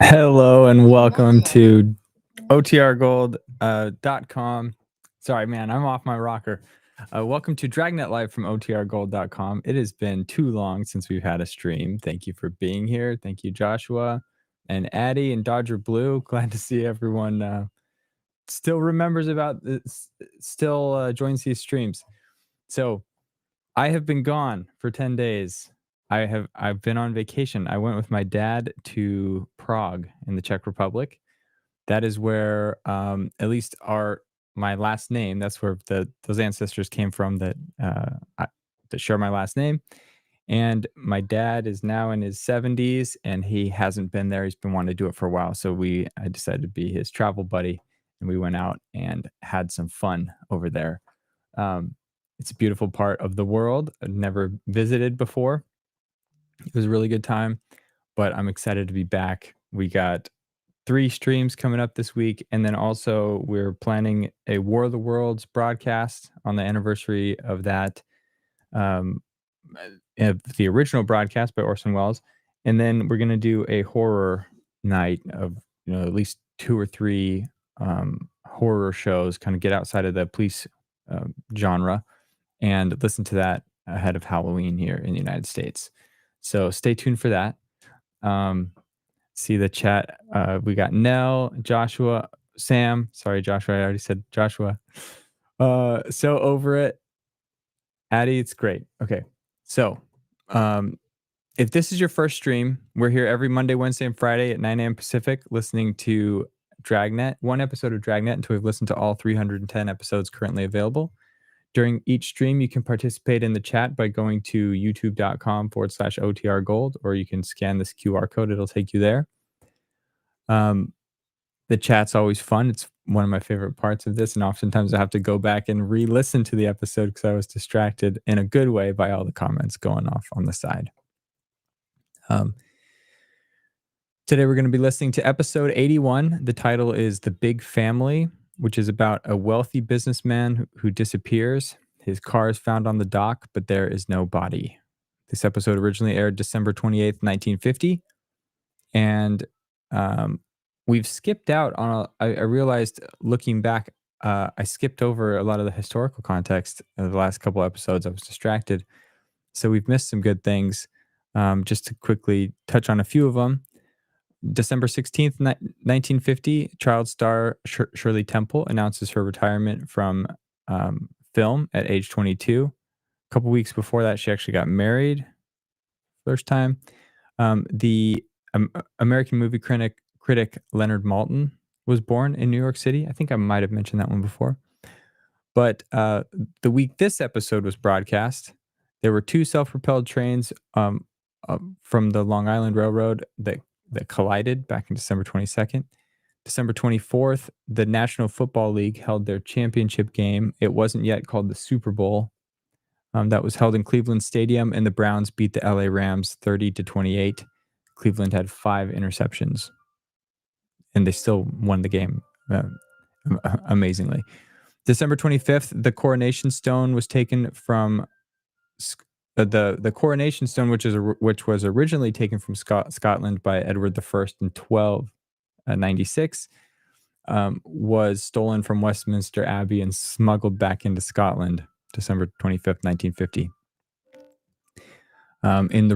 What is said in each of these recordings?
Hello and welcome to OTRGold.com. Sorry, man, I'm off my rocker. Welcome to Dragnet Live from OTRGold.com. It has been too long since we've had a stream. Thank you for being here. Thank you, Joshua and Addie and Dodger Blue. Glad to see everyone still remembers about this, still joins these streams. So I have been gone for 10 days. I've been on vacation. I went with my dad to Prague in the Czech Republic. That is where at least my last name. That's where those ancestors came from that share my last name. And my dad is now in his 70s, and he hasn't been there. He's been wanting to do it for a while. So I decided to be his travel buddy, and we went out and had some fun over there. It's a beautiful part of the world. I'd never visited before. It was a really good time, but I'm excited to be back. We got 3 streams coming up this week, and then also we're planning a War of the Worlds broadcast on the anniversary of that, the original broadcast by Orson Welles, and then we're going to do a horror night of at least 2 or 3 horror shows, kind of get outside of the police genre and listen to that ahead of Halloween here in the United States. So stay tuned for that. See the chat. We got Nell, Joshua, Sam. Sorry, Joshua. I already said Joshua. So over it. Addie, it's great. Okay. So if this is your first stream, we're here every Monday, Wednesday, and Friday at 9 a.m. Pacific listening to Dragnet, one episode of Dragnet until we've listened to all 310 episodes currently available. During each stream, you can participate in the chat by going to youtube.com/OTRGold, or you can scan this QR code. It'll take you there. The chat's always fun. It's one of my favorite parts of this, and oftentimes I have to go back and re-listen to the episode because I was distracted in a good way by all the comments going off on the side. Today we're going to be listening to episode 81. The title is The Big Family, which is about a wealthy businessman who disappears. His car is found on the dock, but there is no body. This episode originally aired December 28th, 1950. And we've skipped out on I realized looking back, I skipped over a lot of the historical context of the last couple episodes. I was distracted. So we've missed some good things. Just to quickly touch on a few of them. December 16th, 1950, child star Shirley Temple announces her retirement from film at age 22. A couple weeks before that, she actually got married first time. The American movie critic Leonard Maltin was born in New York City. I think I might have mentioned that one before. But the week this episode was broadcast, there were 2 self-propelled trains from the Long Island Railroad that collided back in December 22nd. December 24th, the National Football League held their championship game. It wasn't yet called the Super Bowl. That was held in Cleveland Stadium, and the Browns beat the LA Rams 30-28. Cleveland had 5 interceptions, and they still won the game amazingly. December 25th, the Coronation Stone was taken from the Coronation Stone, which was originally taken from Scotland by Edward I in 1296, was stolen from Westminster Abbey and smuggled back into Scotland, December 25th, 1950. In the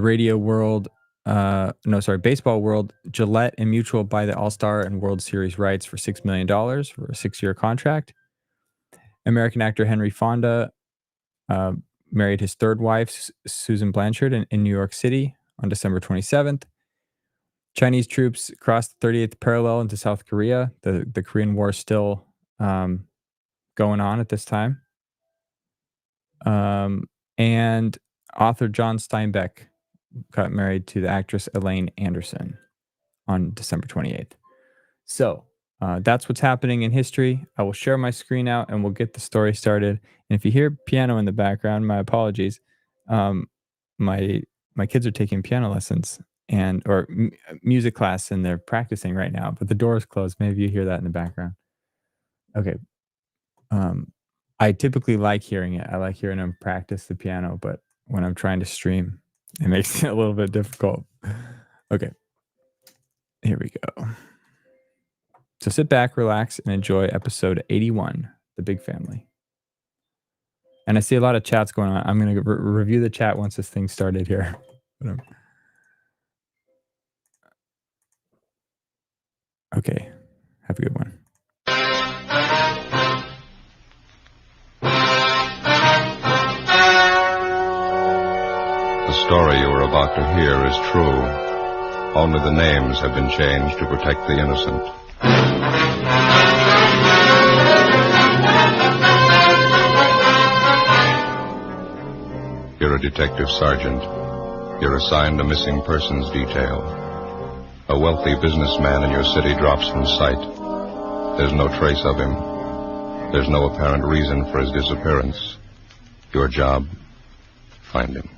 baseball world, Gillette and Mutual buy the All-Star and World Series rights for $6 million for a 6-year contract. American actor Henry Fonda married his 3rd wife, Susan Blanchard, in New York City on December 27th. Chinese troops crossed the 38th parallel into South Korea. The Korean War is still going on at this time. And author John Steinbeck got married to the actress Elaine Anderson on December 28th. So that's what's happening in history. I will share my screen out and we'll get the story started. And if you hear piano in the background, my apologies. My kids are taking piano lessons or music class, and they're practicing right now, but the door is closed. Maybe you hear that in the background. Okay. I typically like hearing it. I like hearing them practice the piano, but when I'm trying to stream, it makes it a little bit difficult. Okay. Here we go. So sit back, relax, and enjoy episode 81, The Big Family. And I see a lot of chats going on. I'm going to review the chat once this thing started here. Okay. Have a good one. The story you are about to hear is true. Only the names have been changed to protect the innocent. You're a detective sergeant. You're assigned a missing persons detail. A wealthy businessman in your city drops from sight. There's no trace of him. There's no apparent reason for his disappearance. Your job, find him.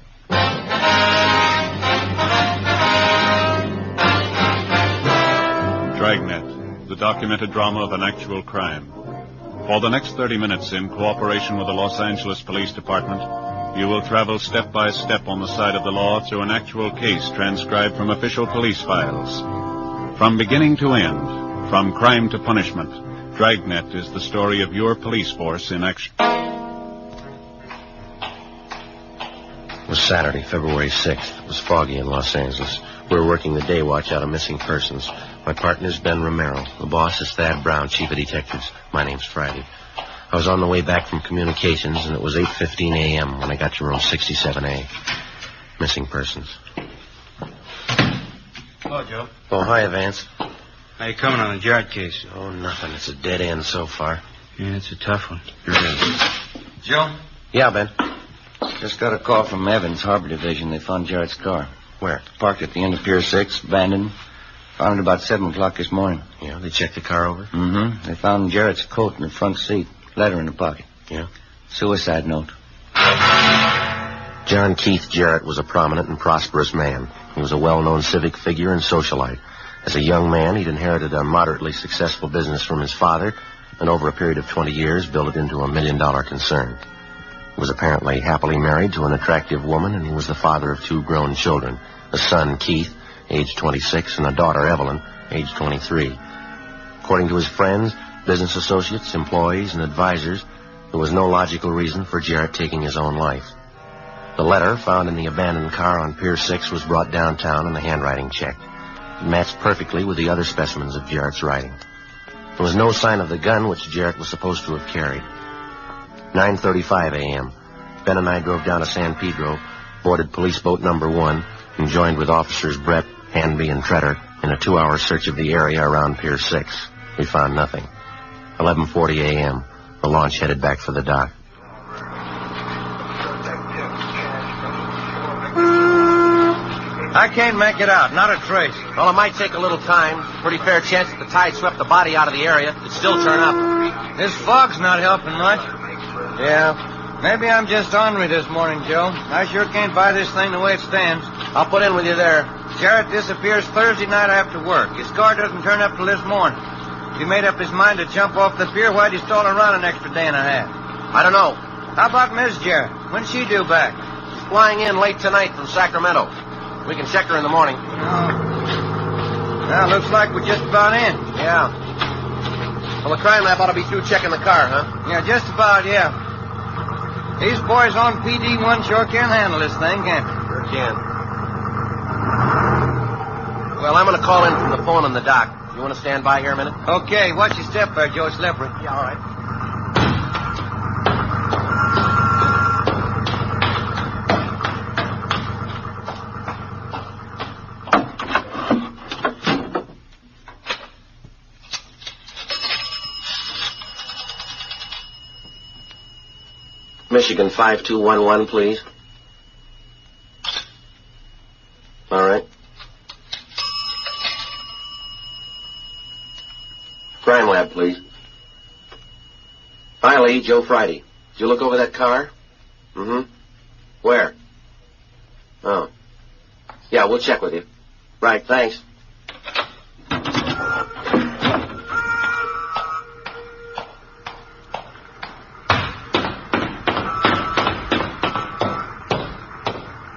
Dragnet, the documented drama of an actual crime. For the next 30 minutes, in cooperation with the Los Angeles Police Department, you will travel step by step on the side of the law through an actual case transcribed from official police files. From beginning to end, from crime to punishment, Dragnet is the story of your police force in action. It was Saturday, February 6th. It was foggy in Los Angeles. We were working the day watch out of missing persons. My partner's Ben Romero. The boss is Thad Brown, chief of detectives. My name's Friday. I was on the way back from communications, and it was 8:15 a.m. when I got to room 67A. Missing persons. Hello, Joe. Oh, hi, Vance. How you coming on the Jarrett case? Oh, nothing. It's a dead end so far. Yeah, it's a tough one. Joe? Yeah, Ben. Just got a call from Evans, Harbor Division. They found Jarrett's car. Where? Parked at the end of Pier 6, abandoned. Found it about 7 o'clock this morning. Yeah, they checked the car over? Mm-hmm. They found Jarrett's coat in the front seat. Letter in the pocket. Yeah? Suicide note. John Keith Jarrett was a prominent and prosperous man. He was a well-known civic figure and socialite. As a young man, he'd inherited a moderately successful business from his father, and over a period of 20 years, built it into $1 million concern. He was apparently happily married to an attractive woman, and he was the father of 2 grown children, a son, Keith, age 26, and a daughter, Evelyn, age 23. According to his friends, business associates, employees, and advisors, there was no logical reason for Jarrett taking his own life. The letter found in the abandoned car on Pier 6 was brought downtown and the handwriting checked. It matched perfectly with the other specimens of Jarrett's writing. There was no sign of the gun which Jarrett was supposed to have carried. 9:35 a.m. Ben and I drove down to San Pedro, boarded police boat number 1, and joined with officers Brett, Hanby, and Tretter in a 2-hour search of the area around Pier 6. We found nothing. 11:40 a.m. The launch headed back for the dock. I can't make it out. Not a trace. Well, it might take a little time. Pretty fair chance that the tide swept the body out of the area. It'd still turn up. This fog's not helping much. Yeah. Maybe I'm just ornery this morning, Joe. I sure can't buy this thing the way it stands. I'll put in with you there. Jarrett disappears Thursday night after work. His car doesn't turn up till this morning. He made up his mind to jump off the pier. Why'd he stall around an extra day and a half? I don't know. How about Miss Jarrett? When's she due back? She's flying in late tonight from Sacramento. We can check her in the morning. Well, looks like we're just about in. Yeah. Well, the crime lab ought to be through checking the car, huh? Yeah, just about, yeah. These boys on PD1 sure can handle this thing, can't they? Sure can. Well, I'm going to call in from the phone on the dock. You want to stand by here a minute? Okay, watch your step there, Joe. It's slippery. Yeah, all right. Michigan 5211, please. All right. Crime lab, please. Hi, Lee. Joe Friday. Did you look over that car? Mm-hmm. Where? Oh. Yeah, we'll check with you. Right, thanks.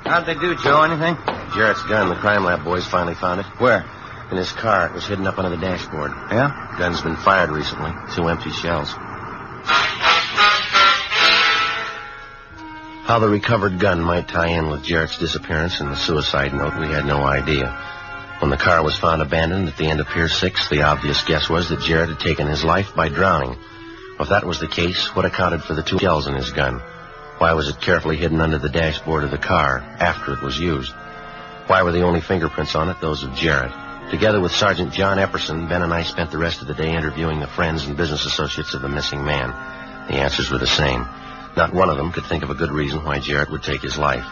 How'd they do, Joe? Anything? Jarrett's gun. The crime lab boys finally found it. Where? In his car. It was hidden up under the dashboard. Yeah? Gun's been fired recently. 2 empty shells. How the recovered gun might tie in with Jarrett's disappearance and the suicide note, we had no idea. When the car was found abandoned at the end of Pier 6, the obvious guess was that Jarrett had taken his life by drowning. If that was the case, what accounted for the 2 shells in his gun? Why was it carefully hidden under the dashboard of the car after it was used? Why were the only fingerprints on it those of Jarrett? Together with Sergeant John Epperson, Ben and I spent the rest of the day interviewing the friends and business associates of the missing man. The answers were the same. Not one of them could think of a good reason why Jarrett would take his life.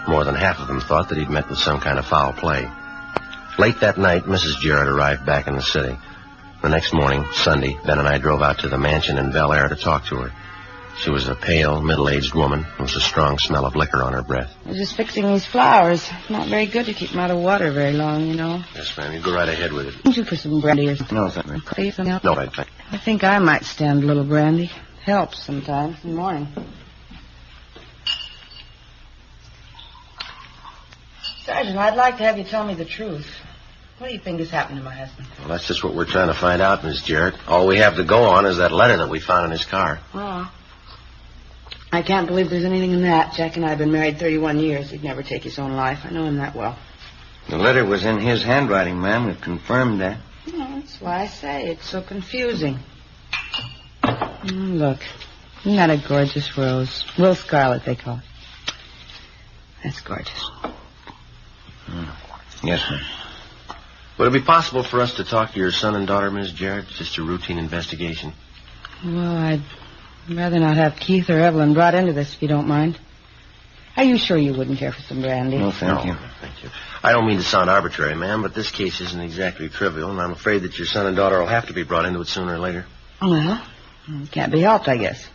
More than half of them thought that he'd met with some kind of foul play. Late that night, Mrs. Jarrett arrived back in the city. The next morning, Sunday, Ben and I drove out to the mansion in Bel Air to talk to her. She was a pale, middle-aged woman. There was a strong smell of liquor on her breath. I was just fixing these flowers. Not very good to keep them out of water very long, you know. Yes, ma'am. You go right ahead with it. Would you for some brandy or something? No, thank you. Please, something else? No, thank you. I think I might stand a little brandy. Helps sometimes in the morning. Sergeant, I'd like to have you tell me the truth. What do you think has happened to my husband? Well, that's just what we're trying to find out, Miss Jarrett. All we have to go on is that letter that we found in his car. Oh. I can't believe there's anything in that. Jack and I have been married 31 years. He'd never take his own life. I know him that well. The letter was in his handwriting, ma'am. We've confirmed that. Oh, that's why I say it's so confusing. Look. Isn't that a gorgeous rose? Will scarlet, they call it. That's gorgeous. Yes, ma'am. Would it be possible for us to talk to your son and daughter, Miss Jarrett? Just a routine investigation. Well, I'd rather not have Keith or Evelyn brought into this, if you don't mind. Are you sure you wouldn't care for some brandy? No, thank you. Thank you. I don't mean to sound arbitrary, ma'am, but this case isn't exactly trivial, and I'm afraid that your son and daughter will have to be brought into it sooner or later. Well, it can't be helped, I guess.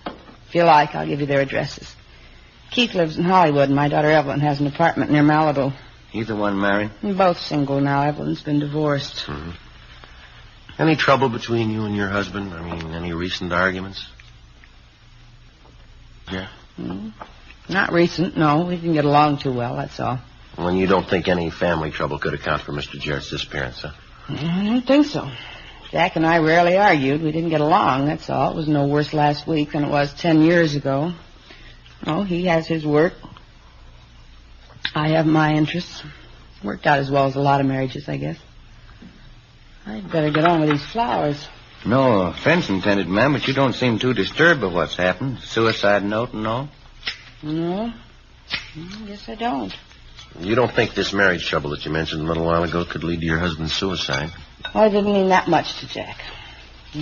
If you like, I'll give you their addresses. Keith lives in Hollywood, and my daughter Evelyn has an apartment near Malibu. Either one married? Both single now. Evelyn's been divorced. Mm-hmm. Any trouble between you and your husband? I mean, any recent arguments? Yeah? Not recent, no. We didn't get along too well, that's all. Well, you don't think any family trouble could account for Mr. Jarrett's disappearance, huh? I don't think so. Jack and I rarely argued. We didn't get along, that's all. It was no worse last week than it was 10 years ago. Oh, he has his work. I have my interests. Worked out as well as a lot of marriages, I guess. I'd better get on with these flowers. No offense intended, ma'am, but you don't seem too disturbed by what's happened. Suicide note and all. No? I guess I don't. You don't think this marriage trouble that you mentioned a little while ago could lead to your husband's suicide? Well, it didn't mean that much to Jack.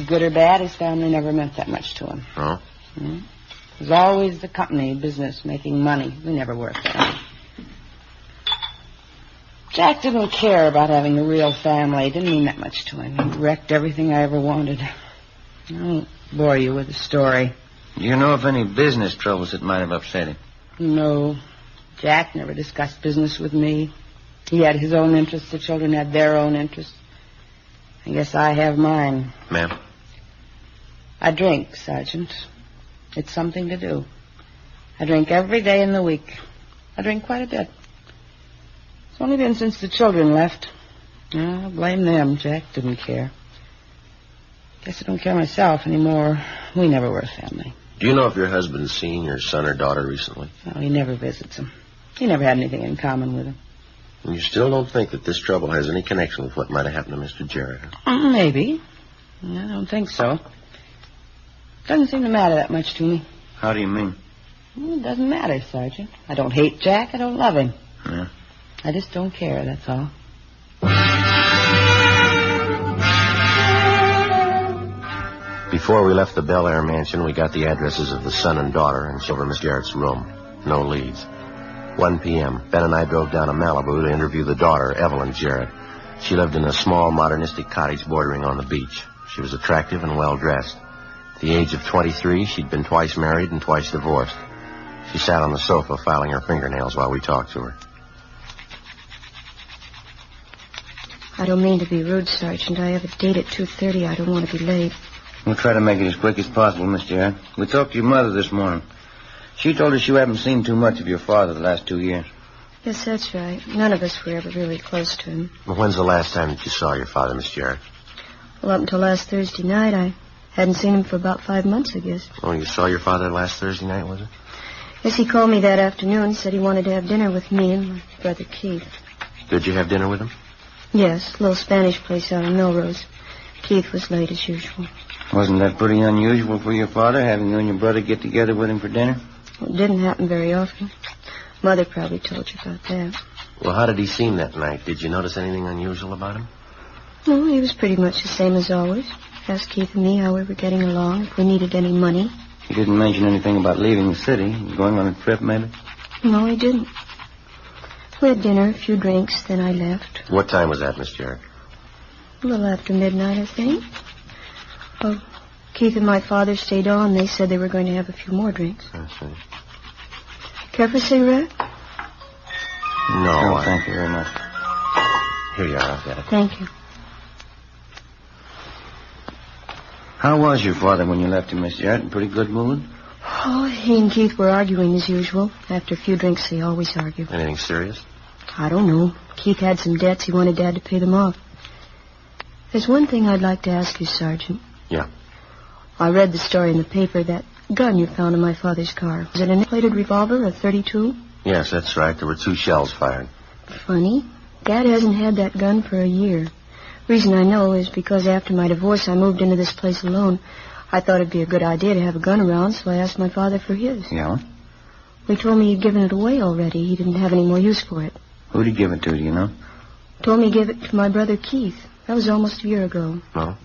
Good or bad, his family never meant that much to him. Oh? It was always the company, business, making money. We never worked there. Jack didn't care about having a real family. It didn't mean that much to him. He wrecked everything I ever wanted. I won't bore you with the story. Do you know of any business troubles that might have upset him? No. Jack never discussed business with me. He had his own interests. The children had their own interests. I guess I have mine. Ma'am? I drink, Sergeant. It's something to do. I drink every day in the week. I drink quite a bit. It's only been since the children left. I blame them. Jack didn't care. Guess I don't care myself anymore. We never were a family. Do you know if your husband's seen your son or daughter recently? No, he never visits them. He never had anything in common with them. And you still don't think that this trouble has any connection with what might have happened to Mr. Jarrett? Maybe. I don't think so. Doesn't seem to matter that much to me. How do you mean? It doesn't matter, Sergeant. I don't hate Jack. I don't love him. Yeah. I just don't care, that's all. Before we left the Bel Air mansion, we got the addresses of the son and daughter and showed over Miss Jarrett's room. No leads. 1 p.m., Ben and I drove down to Malibu to interview the daughter, Evelyn Jarrett. She lived in a small, modernistic cottage bordering on the beach. She was attractive and well-dressed. At the age of 23, she'd been twice married and twice divorced. She sat on the sofa filing her fingernails while we talked to her. I don't mean to be rude, Sergeant. I have a date at 2:30. I don't want to be late. We'll try to make it as quick as possible, Miss Jarrett. We talked to your mother this morning. She told us you haven't seen too much of your father the last 2 years. Yes, that's right. None of us were ever really close to him. Well, when's the last time that you saw your father, Miss Jarrett? Well, up until last Thursday night, I hadn't seen him for about 5 months, I guess. Oh, you saw your father last Thursday night, was it? Yes, he called me that afternoon, said he wanted to have dinner with me and my brother Keith. Did you have dinner with him? Yes, a little Spanish place out on Melrose. Keith was late as usual. Wasn't that pretty unusual for your father, having you and your brother get together with him for dinner? Well, it didn't happen very often. Mother probably told you about that. Well, how did he seem that night? Did you notice anything unusual about him? Well, he was pretty much the same as always. Asked Keith and me how we were getting along, if we needed any money. He didn't mention anything about leaving the city, going on a trip, maybe? No, he didn't. We had dinner, a few drinks, then I left. What time was that, Miss Jarrett? A little after midnight, I think. Well, Keith and my father stayed on. They said they were going to have a few more drinks. I see. Care for a cigarette? No, Thank you very much. Here you are, I've got it. Thank you. How was your father when you left him, Miss Jarrett? In pretty good mood? Oh, he and Keith were arguing as usual. After a few drinks, they always argue. Anything serious? I don't know. Keith had some debts. He wanted Dad to pay them off. There's one thing I'd like to ask you, Sergeant. Yeah. I read the story in the paper, that gun you found in my father's car. Was it an plated revolver, a .32? Yes, that's right. There were 2 shells fired. Funny. Dad hasn't had that gun for a year. Reason I know is because after my divorce, I moved into this place alone. I thought it'd be a good idea to have a gun around, so I asked my father for his. Yeah? He told me he'd given it away already. He didn't have any more use for it. Who'd he give it to, do you know? Told me he gave it to my brother Keith. That was almost a year ago. No?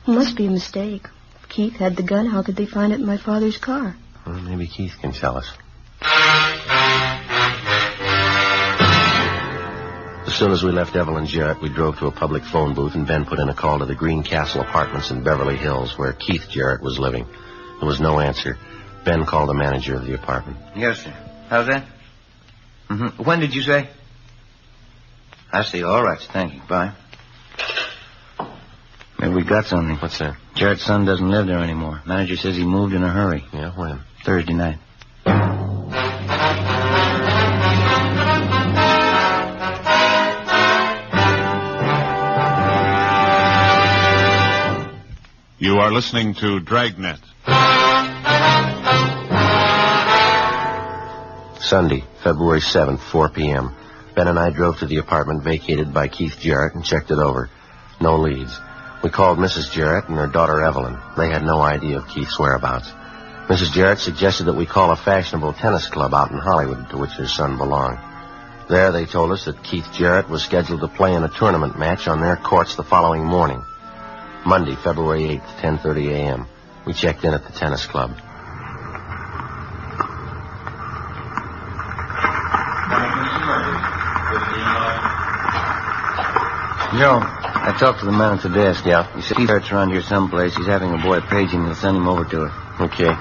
It must be a mistake. If Keith had the gun, how could they find it in my father's car? Well, maybe Keith can tell us. As soon as we left Evelyn Jarrett, we drove to a public phone booth, and Ben put in a call to the Green Castle Apartments in Beverly Hills, where Keith Jarrett was living. There was no answer. Ben called the manager of the apartment. Yes, sir. How's that? Mm-hmm. When did you say? I see. All right, sir. Thank you. Bye. Maybe we got something. What's that? Jarrett's son doesn't live there anymore. Manager says he moved in a hurry. Yeah, when? Thursday night. You are listening to Dragnet. Sunday, February 7th, 4 p.m. Ben and I drove to the apartment vacated by Keith Jarrett and checked it over. No leads. We called Mrs. Jarrett and her daughter Evelyn. They had no idea of Keith's whereabouts. Mrs. Jarrett suggested that we call a fashionable tennis club out in Hollywood to which her son belonged. There they told us that Keith Jarrett was scheduled to play in a tournament match on their courts the following morning. Monday, February 8th, 10:30 a.m. We checked in at the tennis club. Joe, I talked to the man at the desk. Yeah? He said Keith's around here someplace. He's having a boy page him. He'll send him over to her. Okay.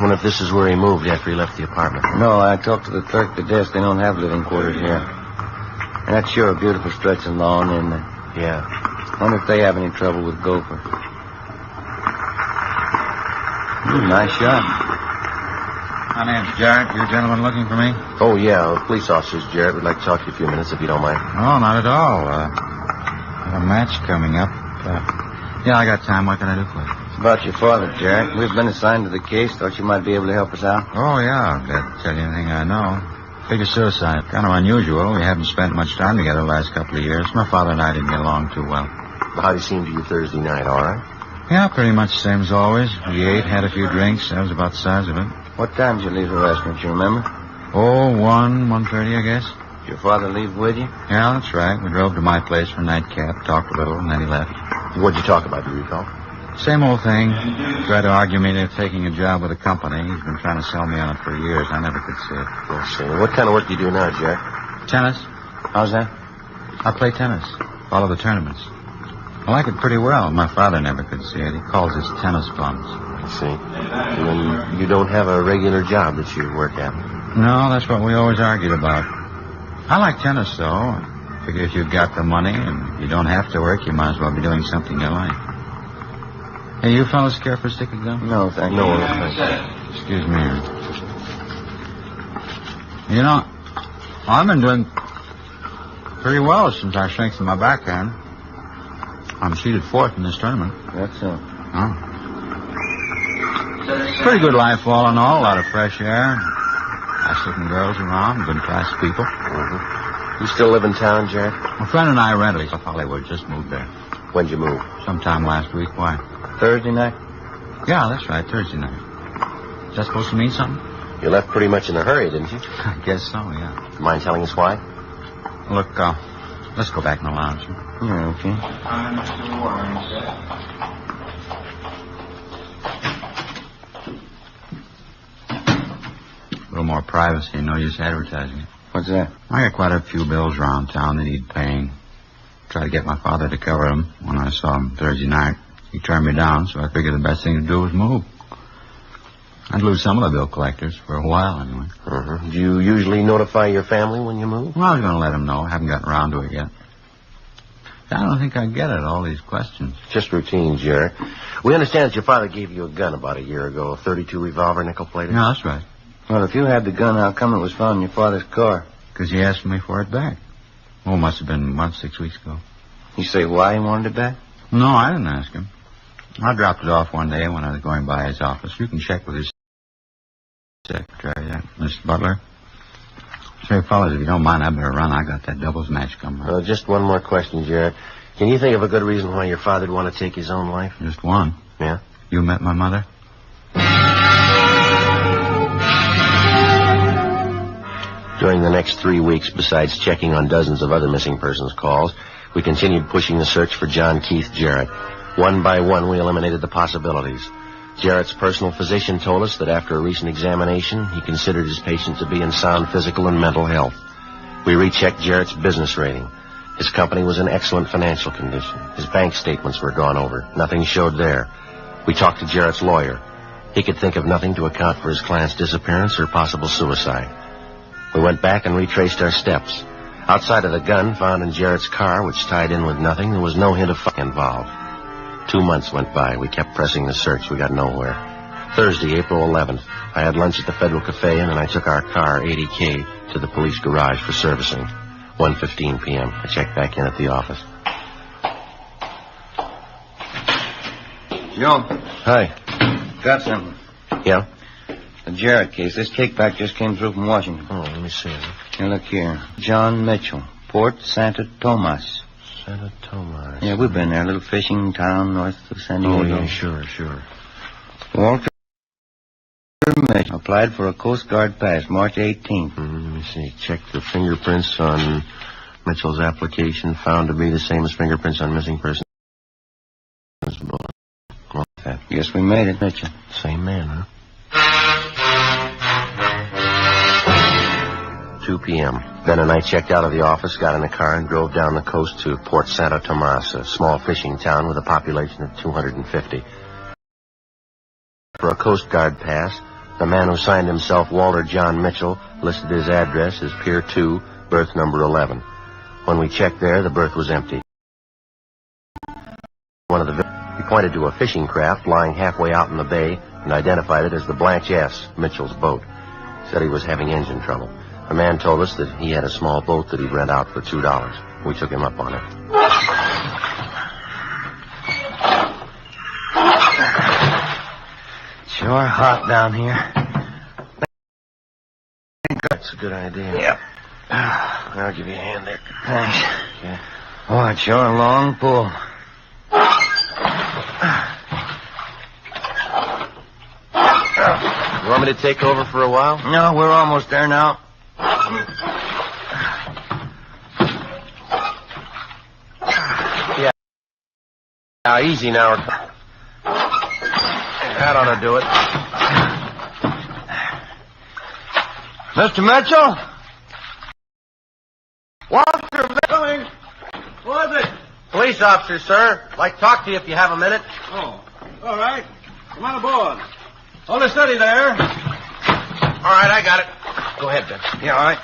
Wonder if this is where he moved after he left the apartment. No, I talked to the clerk at the desk. They don't have living quarters here. And that's sure a beautiful stretch of lawn, isn't it? Yeah. Wonder if they have any trouble with Gopher. Nice shot. My name's Jarrett. You gentlemen looking for me? Oh, yeah. Police officers, Jarrett. We'd like to talk to you a few minutes if you don't mind. Oh, not at all. Got a match coming up. Yeah, I got time. What can I do for you? It's about your father, Jarrett. We've been assigned to the case. Thought you might be able to help us out. Oh, yeah. I'll tell you anything I know. Figure suicide. Kind of unusual. We haven't spent much time together the last couple of years. My father and I didn't get along too well. How'd he seem to you Thursday night, all right? Yeah, pretty much the same as always. We ate, had a few drinks. That was about the size of it. What time did you leave the restaurant, you remember? Oh, 1:30, I guess. Did your father leave with you? Yeah, that's right. We drove to my place for a nightcap, talked a little, and then he left. What'd you talk about, do you recall? Same old thing. Tried to argue me into taking a job with a company. He's been trying to sell me on it for years. I never could see it. Let's see. What kind of work do you do now, Jack? Tennis. How's that? I play tennis. Follow the tournaments. I like it pretty well. My father never could see it. He calls it tennis bums. I see. And you don't have a regular job that you work at? No, that's what we always argued about. I like tennis, though. I figure if you've got the money and you don't have to work, you might as well be doing something you like. Hey, you fellas care for a stick of gum? No, thank you. No, thank you. Excuse me. You know, I've been doing pretty well since I strengthened my backhand. I'm seeded fourth in this tournament. That's so. Huh? Pretty good life all in all. A lot of fresh air. Nice-looking girls around. Good-class people. Mm-hmm. You still live in town, Jared? My friend and I rented off Hollywood. Just moved there. When'd you move? Sometime last week. Why? Thursday night? Yeah, that's right. Thursday night. Is that supposed to mean something? You left pretty much in a hurry, didn't you? I guess so, yeah. Mind telling us why? Look, let's go back in the lounge. Yeah, okay. A little more privacy, no use advertising it. What's that? I got quite a few bills around town that need paying. Tried to get my father to cover them when I saw him Thursday night. He turned me down, so I figured the best thing to do was move. I'd lose some of the bill collectors, for a while anyway. Mm-hmm. Do you usually notify your family when you move? Well, I was going to let them know. I haven't gotten around to it yet. I don't think I get it, all these questions. Just routine, Jared. We understand that your father gave you a gun about a year ago, a .32 revolver, nickel-plated. Yeah, that's right. Well, if you had the gun, how come it was found in your father's car? Because he asked me for it back. Oh, it must have been 6 weeks ago. You say why he wanted it back? No, I didn't ask him. I dropped it off one day when I was going by his office. You can check with his secretary, Mr. Butler. Say, fellas, if you don't mind, I better run. I got that doubles match coming up. Just one more question, Jared. Can you think of a good reason why your father'd want to take his own life? Just one. Yeah? You met my mother? During the next 3 weeks, besides checking on dozens of other missing persons calls, we continued pushing the search for John Keith Jarrett. One by one, we eliminated the possibilities. Jarrett's personal physician told us that after a recent examination, he considered his patient to be in sound physical and mental health. We rechecked Jarrett's business rating. His company was in excellent financial condition. His bank statements were gone over. Nothing showed there. We talked to Jarrett's lawyer. He could think of nothing to account for his client's disappearance or possible suicide. We went back and retraced our steps. Outside of the gun found in Jarrett's car, which tied in with nothing, there was no hint of fire involved. 2 months went by. We kept pressing the search. We got nowhere. Thursday, April 11th, I had lunch at the Federal Cafe, and then I took our car, 80K, to the police garage for servicing. 1:15 p.m. I checked back in at the office. Joe. Hi. Got something. Yeah? The Jarrett case. This kickback just came through from Washington. Oh, let me see. Here, look here. John Mitchell, Port Santa Tomas. Santa Tomas. Yeah, we've been there. A little fishing town north of San Diego. Oh, yeah, sure. Walter Mitchell applied for a Coast Guard pass March 18th. Let me see. Checked the fingerprints on Mitchell's application. Found to be the same as fingerprints on missing persons. Guess we made it, Mitchell. Same man, huh? 2 p.m. Ben and I checked out of the office, got in a car, and drove down the coast to Port Santa Tomas, a small fishing town with a population of 250. For a Coast Guard pass, the man who signed himself Walter John Mitchell listed his address as Pier 2, berth number 11. When we checked there, the berth was empty. He pointed to a fishing craft lying halfway out in the bay and identified it as the Blanche S., Mitchell's boat. Said he was having engine trouble. The man told us that he had a small boat that he'd rent out for $2. We took him up on it. Sure hot down here. That's a good idea. Yep. I'll give you a hand there. Thanks. Okay. Oh, it's sure a long pull. You want me to take over for a while? No, we're almost there now. Yeah, easy now. That ought to do it. Mr. Mitchell? Walter Milling? Who is it? Police officer, sir. I'd like to talk to you if you have a minute. Oh, all right. Come on aboard. Hold it steady there. All right, I got it. Go ahead, Ben. Yeah, all right.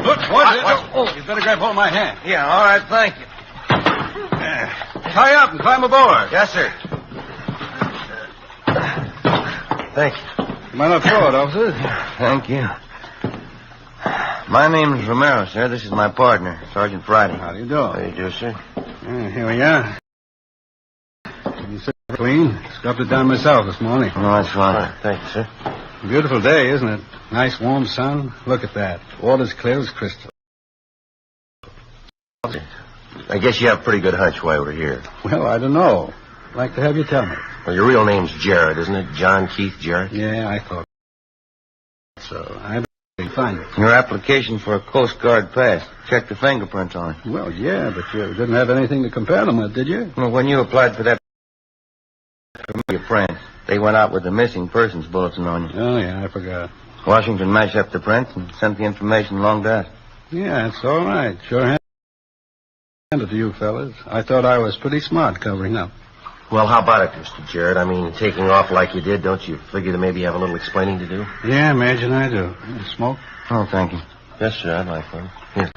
Look, watch it. Oh, you better grab hold of my hand. Yeah, all right, thank you. Tie up and climb aboard. Yes, sir. Thank you. Come on up forward, officers. Thank you. My name's Romero, sir. This is my partner, Sergeant Friday. How do you do? How do you do, sir? Here we are. You sit clean. Scrubbed it down myself this morning. Oh, that's fine. Thank you, sir. Beautiful day, isn't it? Nice warm sun. Look at that. Water's clear as crystal. I guess you have a pretty good hunch why we're here. Well, I don't know. I'd like to have you tell me. Well, your real name's Jarrett, isn't it? John Keith Jarrett? Yeah, I thought so. I find it. Your application for a Coast Guard pass. Check the fingerprints on it. Well, yeah, but you didn't have anything to compare them with, did you? Well, when you applied for that from your friends, they went out with the missing persons bulletin on you. Oh, yeah, I forgot. Washington matched up the prints and sent the information along to us. Yeah, it's all right. Sure hand it to you fellas. I thought I was pretty smart covering up. Well, how about it, Mr. Jarrett? I mean, taking off like you did, don't you figure that maybe you have a little explaining to do? Yeah, imagine I do. You smoke? Oh, thank you. Yes, sir, I'd like one. Here.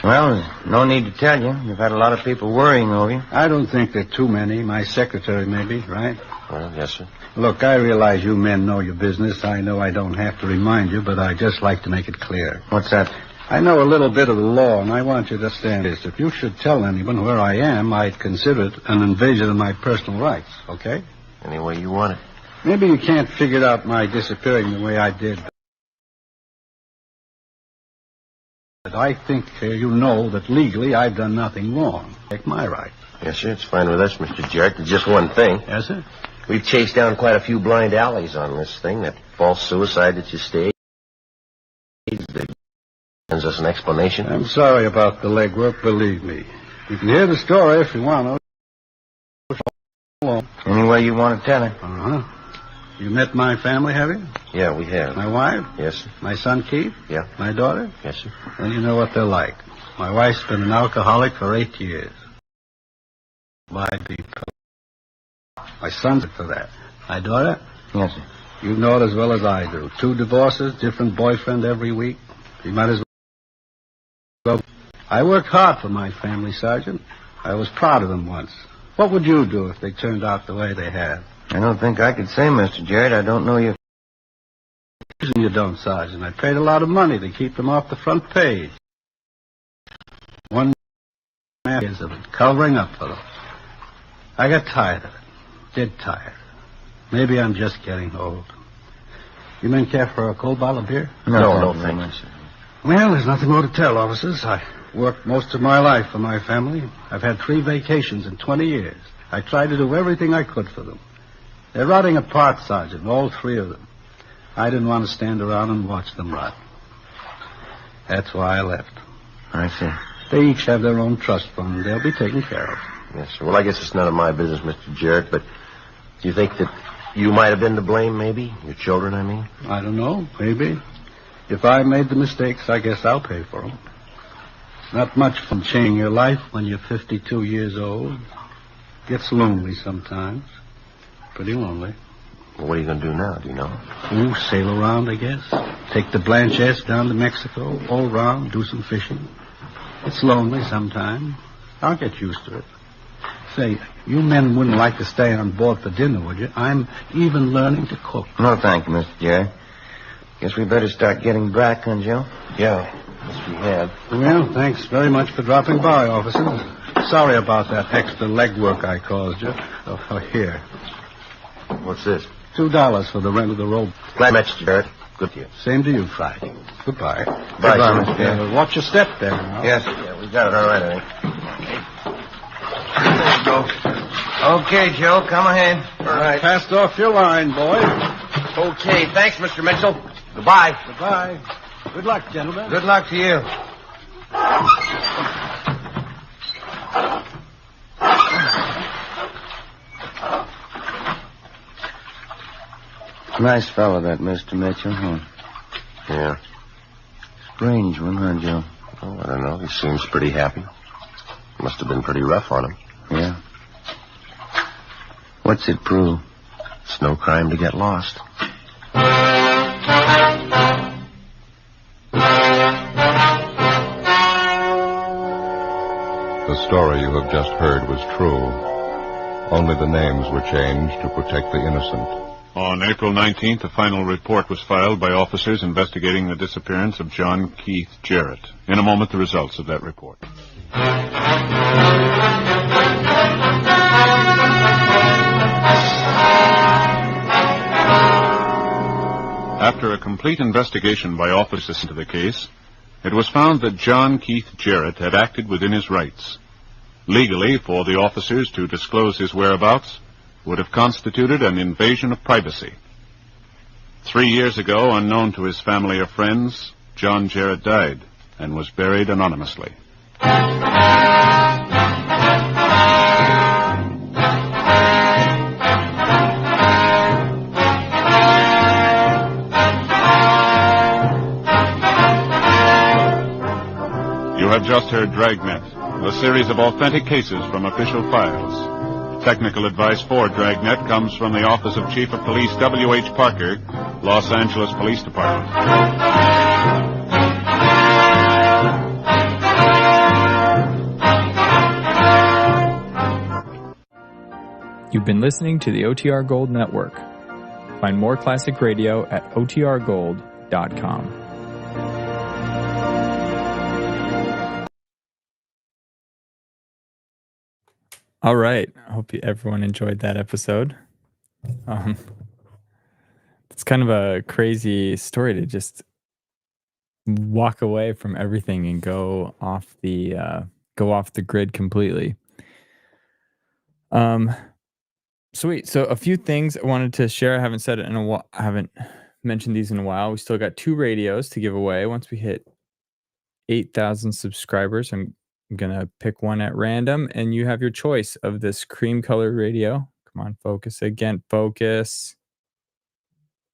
Well, there's no need to tell you. You've had a lot of people worrying over you. I don't think there are too many. My secretary, maybe, right? Well, yes, sir. Look, I realize you men know your business. I know I don't have to remind you, but I just like to make it clear. What's that? I know a little bit of the law, and I want you to understand this. If you should tell anyone where I am, I'd consider it an invasion of my personal rights, okay? Any way you want it. Maybe you can't figure out my disappearing the way I did. But I think you know that legally I've done nothing wrong. Take my rights. Yes, sir, it's fine with us, Mr. Jarrett. There's just one thing. Yes, sir? We've chased down quite a few blind alleys on this thing. That false suicide that you staged. That gives us an explanation. I'm sorry about the legwork, believe me. You can hear the story if you want to. Any way you want to tell it. Uh-huh. You met my family, have you? Yeah, we have. My wife? Yes, sir. My son, Keith? Yeah. My daughter? Yes, sir. Well, you know what they're like. My wife's been an alcoholic for 8 years. My people. My son's for that. My daughter? Yes, sir. You know it as well as I do. 2 divorces, different boyfriend every week. You might as well. I worked hard for my family, Sergeant. I was proud of them once. What would you do if they turned out the way they have? I don't think I could say, Mr. Jarrett. I don't know you. You don't, Sergeant. I paid a lot of money to keep them off the front page. 1 years of it, covering up for them. I got tired of it. Dead tired. Maybe I'm just getting old. You men care for a cold bottle of beer? No, thank you, sir. Well, there's nothing more to tell, officers. I worked most of my life for my family. I've had 3 vacations in 20 years. I tried to do everything I could for them. They're rotting apart, Sergeant, all 3 of them. I didn't want to stand around and watch them rot. That's why I left. I see. They each have their own trust fund. They'll be taken care of. Yes, sir. Well, I guess it's none of my business, Mr. Jarrett, but do you think that you might have been to blame, maybe? Your children, I mean? I don't know. Maybe. If I made the mistakes, I guess I'll pay for them. Not much fun changing your life when you're 52 years old. Gets lonely sometimes. Pretty lonely. Well, what are you going to do now, do you know? Oh, sail around, I guess. Take the Blanchets down to Mexico, all around, do some fishing. It's lonely sometimes. I'll get used to it. Say, you men wouldn't like to stay on board for dinner, would you? I'm even learning to cook. No, thank you, Mr. Jarrett. Guess we better start getting back, huh, Joe? Yeah, yes, we have. Well, thanks very much for dropping by, officers. Sorry about that extra legwork I caused you. Oh, here. What's this? $2 for the rent of the rope. Glad I met you, Jarrett. Good to you. Same to you, Friday. Goodbye. Goodbye, Mr. Jarrett. Watch your step there. Now. Yes, yeah, we got it all right, I think. There you go. Okay, Joe, come ahead. All right. Passed off your line, boy. Okay, thanks, Mr. Mitchell. Goodbye. Goodbye. Good luck, gentlemen. Good luck to you. Nice fellow, that Mr. Mitchell, huh? Yeah. Strange one, huh, Joe? Oh, I don't know. He seems pretty happy. Must have been pretty rough on him. Yeah. What's it prove? It's no crime to get lost. The story you have just heard was true. Only the names were changed to protect the innocent. On April 19th, a final report was filed by officers investigating the disappearance of John Keith Jarrett. In a moment, the results of that report. After a complete investigation by officers into the case, it was found that John Keith Jarrett had acted within his rights. Legally, for the officers to disclose his whereabouts would have constituted an invasion of privacy. 3 years ago, unknown to his family or friends, John Jarrett died and was buried anonymously. You have just heard Dragnet, a series of authentic cases from official files. Technical advice for Dragnet comes from the Office of Chief of Police W.H. Parker, Los Angeles Police Department. You've been listening to the OTR Gold Network. Find more classic radio at otrgold.com. All right. I hope everyone enjoyed that episode. It's kind of a crazy story to just walk away from everything and go off the grid completely. Sweet. So a few things I wanted to share. I haven't said it in a while. I haven't mentioned these in a while. We still got 2 radios to give away. Once we hit 8,000 subscribers, I'm gonna pick one at random, and you have your choice of this cream colored radio. Come on, focus again. Focus.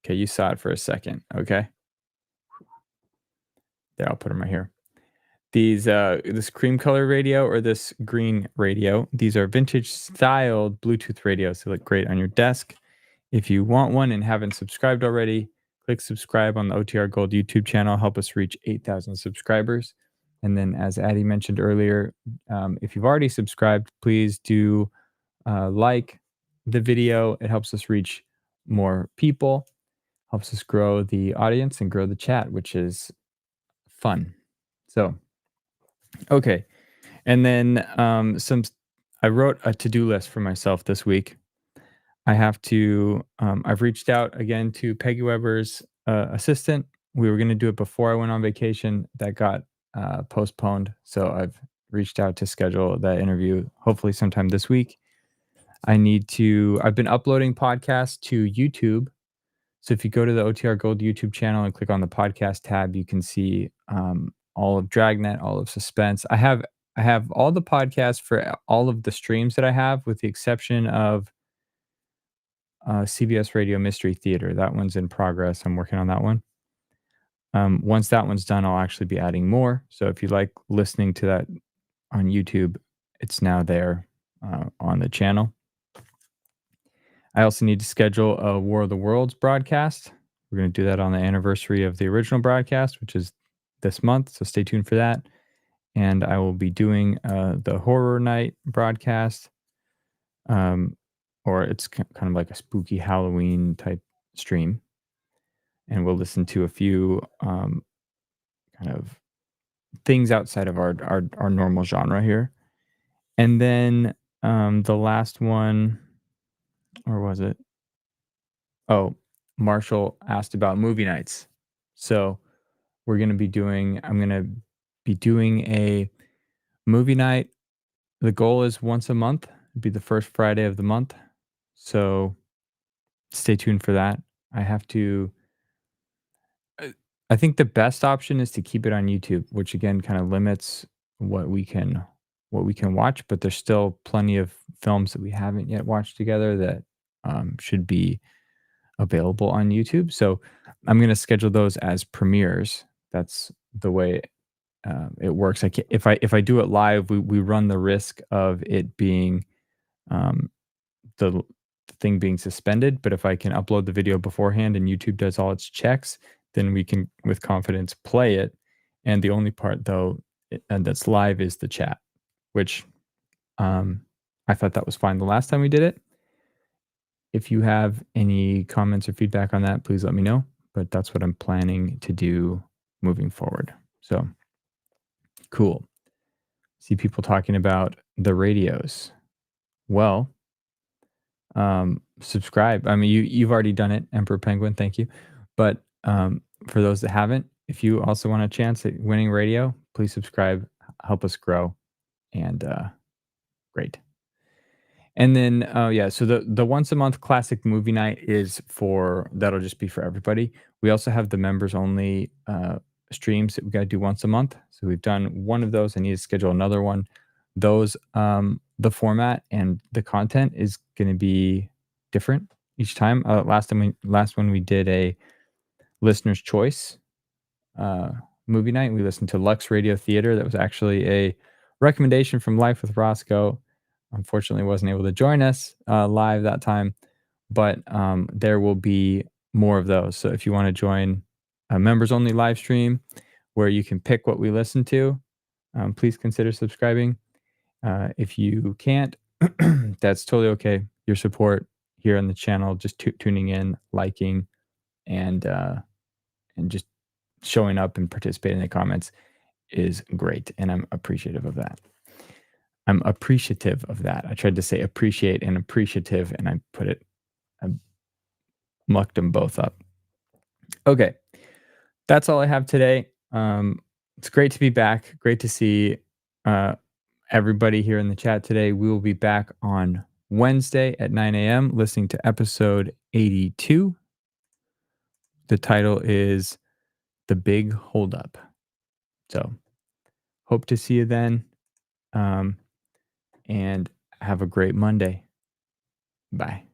Okay, you saw it for a second. Okay. There, I'll put them right here. These this cream color radio or this green radio. These are vintage styled Bluetooth radios. They look great on your desk. If you want one and haven't subscribed already, click subscribe on the OTR Gold YouTube channel. Help us reach 8,000 subscribers. And then, as Addie mentioned earlier, if you've already subscribed, please do like the video. It helps us reach more people, helps us grow the audience and grow the chat, which is fun. So, okay. And then I wrote a to-do list for myself this week. I have to, I've reached out again to Peggy Weber's assistant. We were going to do it before I went on vacation. That got postponed. So I've reached out to schedule that interview, hopefully sometime this week. I've been uploading podcasts to YouTube. So if you go to the OTR Gold YouTube channel and click on the podcast tab, you can see all of Dragnet, all of Suspense. I have all the podcasts for all of the streams that I have, with the exception of CBS Radio Mystery Theater. That one's in progress. I'm working on that one. Once that one's done, I'll actually be adding more. So if you like listening to that on YouTube, it's now there on the channel. I also need to schedule a War of the Worlds broadcast. We're going to do that on the anniversary of the original broadcast, which is this month. So stay tuned for that. And I will be doing the Horror Night broadcast, or it's kind of like a spooky Halloween type stream. And we'll listen to a few kind of things outside of our normal genre here. And then the last one, or was it? Oh, Marshall asked about movie nights. So I'm going to be doing a movie night. The goal is once a month. It'd be the first Friday of the month. So stay tuned for that. I think the best option is to keep it on YouTube, which again kind of limits what we can watch, but there's still plenty of films that we haven't yet watched together that should be available on YouTube. So I'm going to schedule those as premieres. That's the way it works. If I do it live, we run the risk of it being the thing being suspended. But if I can upload the video beforehand and YouTube does all its checks, then we can with confidence play it. And the only part though that's live is the chat, which I thought that was fine the last time we did it. if you have any comments or feedback on that, please let me know. But that's what I'm planning to do moving forward. So cool. See people talking about the radios. Well, subscribe. I mean, you've already done it, Emperor Penguin. Thank you. But for those that haven't, if you also want a chance at winning radio, please subscribe. Help us grow. And great. And then, yeah, so the once a month classic movie night that'll just be for everybody. We also have the members only streams that we got to do once a month. So we've done one of those. I need to schedule another one. Those, the format and the content is going to be different each time. Last one we did a listener's choice movie night. We listened to Lux Radio Theater. That was actually a recommendation from Life with Roscoe. Unfortunately, wasn't able to join us live that time, but there will be more of those. So if you want to join a members only live stream where you can pick what we listen to, please consider subscribing. If you can't, that's totally okay. Your support here on the channel, just tuning in, liking, and just showing up and participating in the comments is great, and I'm appreciative of that. I tried to say appreciate and appreciative, and I mucked them both up. Okay. That's all I have today. It's great to be back. Great to see everybody here in the chat today. We will be back on Wednesday at 9 a.m. listening to episode 82. The title is The Big Holdup. So hope to see you then. And have a great Monday. Bye.